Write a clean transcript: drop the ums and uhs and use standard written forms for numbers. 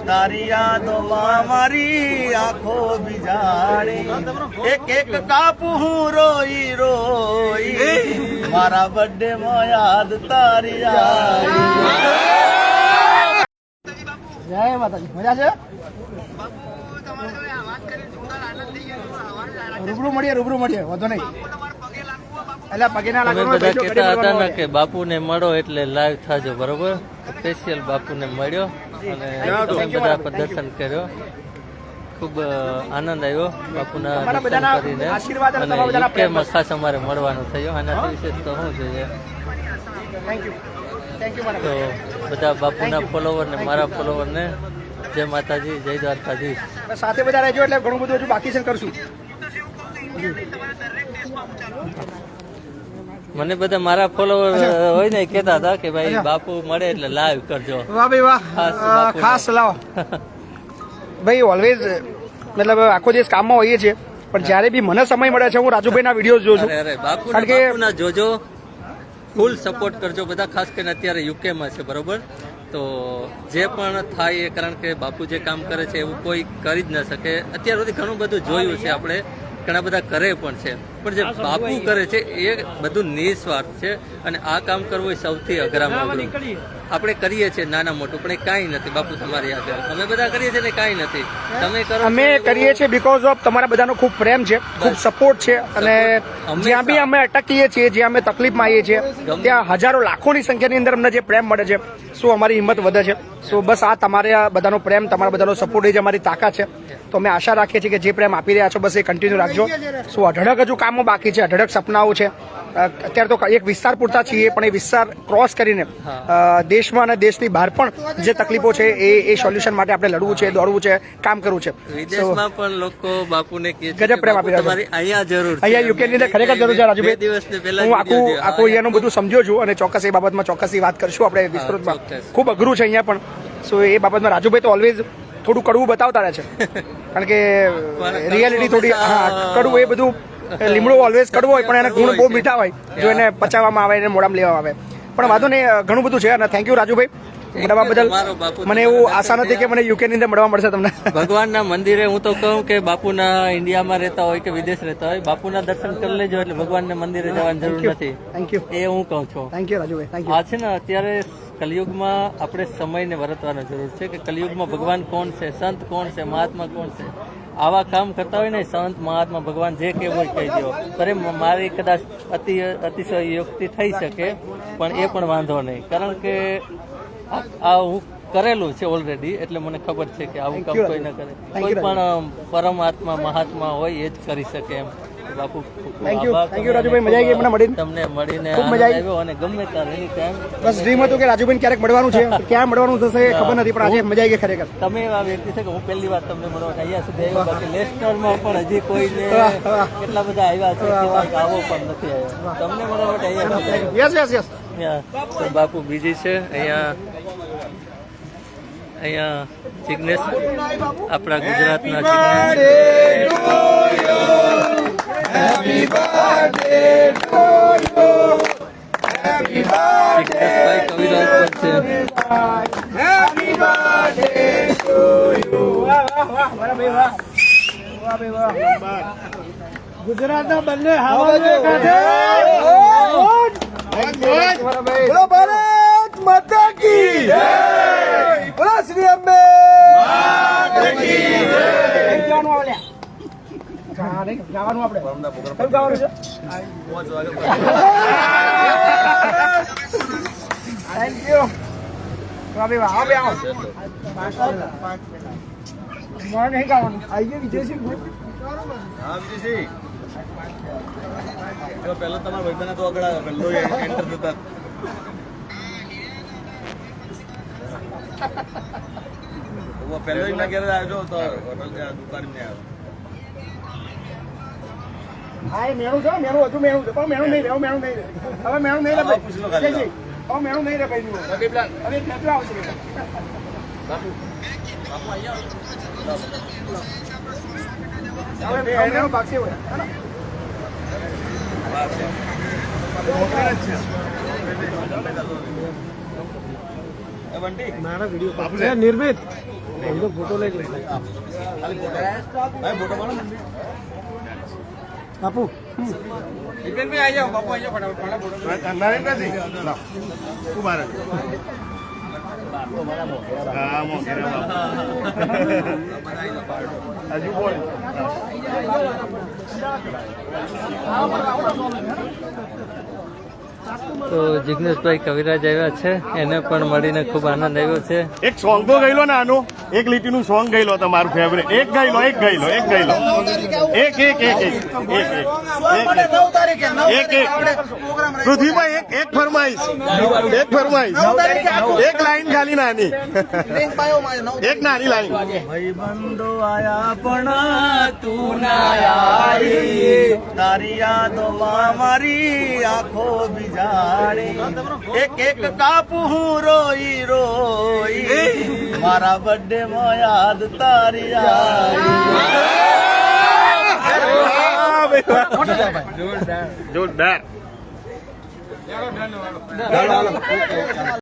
તારી યાદોમાં મારી આંખો બિજાડી એક એક કાપુ હું રોઈ રોઈ મારા બર્થડે માં યાદ તારી આવી. જય માતાજી. મજા છે? રૂબરૂ મળીએ વાંધો નહીં. એટલે પગે ના લાગે. બધા કહેતા હતા ને કે બાપુને મળો એટલે લાઈવ થાજો, બરોબર? સ્પેશિયલ બાપુને મળ્યો અને તમે બધા પ્રદર્શન કર્યો. ખૂબ આનંદ આવ્યો બાપુના દર્શન કરીને અને યુકેમાં ખાસ અમારે મળવાનું થયું. આનાથી વિશેષ તો શું જોઈએ. તો બધા બાપુના ફોલોવર ને મારા ફોલોવર ને જય માતાજી, જય દ્વારકાજી. સાથે બધા રહેજો એટલે ઘણું બધું હજુ બાકી છે કરશું. મને બધા મારા ફોલોવર હોય ને કહેતા હતા કે ભાઈ બાપુ મળે એટલે લાઈવ કરજો. વાહ ભાઈ વાહ, ખાસ લાવો ભાઈ. ઓલવેઝ મતલબ આખો દિવસ કામમાં હોઈએ છીએ પણ જ્યારે બી મને સમય મળે છે હું રાજુભાઈના વિડીયો જોઉં છું. કારણ કે બાપુના જોજો, ફૂલ સપોર્ટ કરજો બધા. ખાસ કરીને અત્યારે યુકેમાં છે, બરોબર? તો જે પણ થાય એ, કારણ કે બાપુ જે કામ કરે છે એવું કોઈ કરી જ ન શકે. અત્યાર સુધી ઘણું બધું જોયું છે આપણે, ઘણા બધા કરે પણ છે, પણ જે બાપુ કરે છે એ બધું નિસ્વાર્થ છે. અને આ કામ કરવું એ સૌથી અઘરામાં અઘરું. આપણે કરીએ છીએ નાના મોટું, પણ એ કાંઈ નથી. બાપુ તમારી આગળ અમે બધા કરીએ છીએ ને કાંઈ નથી. તમે કરો, અમે કરીએ છીએ બીકોઝ ઓફ તમારા બધાનો ખૂબ પ્રેમ છે, ખૂબ સપોર્ટ છે. અને જ્યાં બી અમે અટકીએ છીએ, જ્યાં અમે તકલીફમાં આવીએ છીએ, ત્યાં હજારો લાખોની સંખ્યાની અંદર અમને જે પ્રેમ મળે છે, શું અમારી હિંમત વધે છે. સો બસ આ તમારા બધાનો પ્રેમ, તમારા બધાનો સપોર્ટ એ જ અમારી તાકાત છે. તો અમે આશા રાખીએ છીએ કે જે પ્રેમ આપી રહ્યા છો બસ એ કન્ટિન્યુ રાખજો. શું અઢળક હજુ કામો બાકી છે, અઢળક સપનાઓ છે. અત્યારે તો એક વિસ્તાર પૂરતા છીએ પણ એ વિસ્તાર ક્રોસ કરીને દેશમાં અને દેશની બહાર પણ જે તકલીફો છે એ સોલ્યુશન માટે આપણે લડવું છે, દોડવું છે, કામ કરવું છે. વિદેશમાં પણ લોકો બાપુને કહે છે ગજબ પ્રેમ આપી રહ્યા છે. અહીંયા જરૂર, અહીંયા યુકેની અંદર ખરેખર જરૂર છે રાજુભાઈ. હું આખું અહીંયાનું બધું સમજ્યો છું અને ચોક્કસ એ બાબતમાં ચોક્કસ વાત કરશું આપણે વિસ્તૃતમાં. ખૂબ અઘરું છે અહીંયા પણ. સો એ બાબતમાં રાજુભાઈ તો ઓલવેઝ થોડું કડવું બતાવતા રહે છે, કારણ કે રિયાલિટી થોડી કડવું એ બધું. લીમડો ઓલવેઝ કડવો હોય પણ એના ગુણ બહુ મીઠા હોય જો એને પચાવવામાં આવે, એને મોઢામાં લેવામાં આવે. પણ વાંધો નહીં, ઘણું બધું છે. અને થેન્ક યુ રાજુભાઈ મળવા બદલ. મને એવું આશા નથી કે મને યુકેની અંદર મળવા મળશે તમને. ભગવાનના મંદિરે હું તો કહું કે બાપુના ઇન્ડિયામાં રહેતા હોય કે વિદેશ રહેતા હોય, બાપુના દર્શન કરી લેજો એટલે ભગવાનના મંદિરે જવાની જરૂર નથી. થેન્ક યુ, એ હું કહું છું. Thank you Rajubhai, thank you. આ છે ને અત્યારે કલયુગમાં આપણે સમયને વર્તવાની જરૂર છે કે કલયુગમાં ભગવાન કોણ છે, સંત કોણ છે, મહાત્મા કોણ છે. આવા કામ કરતા હોય ને સંત મહાત્મા ભગવાન જે કહેવું હોય કહી દો. અરે મારી કદાચ અતિશયોક્તિ થઈ શકે પણ એ પણ વાંધો નહીં, કારણ કે આ હું કરેલું છે ઓલરેડી, એટલે મને ખબર છે કે આવું કામ કોઈ ન કરે. કોઈ પણ પરમાત્મા મહાત્મા હોય એ જ કરી શકે એમ. બાપુ થેન્ક યુ રાજુભાઈ. મજા આવી ગઈ મને મળીને. તમને મળીને ખૂબ મજા આવી. અને ગમે ત્યારે એની ટાઈમ બસ ડ્રીમ હતું કે રાજુભાઈ ક્યારેક મળવાનું છે, ક્યાં મળવાનું થશે ખબર નથી પણ આજે મજા આવી ગઈ ખરેખર. તમે એવા વ્યક્તિ છે કે હું પહેલી વાર તમને મળવા અહીંયા સુધી આવ્યો, બાકી લેસ્ટરમાં પણ હજી કોઈને કેટલા બધા આવ્યા છે આવો પણ નથી આવ્યો. તમને મળવા માટે અહીંયા યસ યસ યસ. બાપુ બીજી છે અહીંયા જિગ્નેશ, આપણા ગુજરાતના ગુજરાતના બંને ભારત માતા કી જય. બોલો શ્રી અંબે જવાનું આપણે કયું ગાવાનું છે? Thank you. મારે નહીં ગાવાનું. આવી ગયો વિજયસિંહ. હા વિજયસિંહ, પહેલો તમારા ભાઈબંધ તો આગળ પહેલો એન્ટર થતા પહેલો એમના ઘેર આવ્યો તો દુકાન ને આવ્યો. હા એ મેણું છે, મેણું હતું, મેણું છે પણ મેણું નહીં રહે, મેણું નહીં રહે. હવે મેણું નહીં રહે ભાઈ, હવે મેણું નહીં રહે ભાઈ. હવે કેટલા આવશે બાપુ? બાપુ અહીંયા નિર્મિત ફોટો લઈ બાપુ હજુ બોલ તો જિગ્નેશભાઈ કવિરાજ આવ્યા છે, એને પણ મળીને ખૂબ આનંદ આવ્યો છે. એક સોંગ તો ગઈ લો ને આનું, એક લીટીનું સોંગ ગઈ લો તમારું ફેવરેટ. એક ગઈ લો એક પૃથ્વીભાઈ એક ફરમાઈશ, એક લાઈન ખાલી નાની, એક નાની લાઈન. ભાઈબંધો આયા પણ તું ના આવી, તારી યાદોમાં મારી આંખો બિજાડી, એક એક કાપુ હું રોઈ રોઈ, મારા બર્થડે માં યાદ તારી આવી. જોરદાર.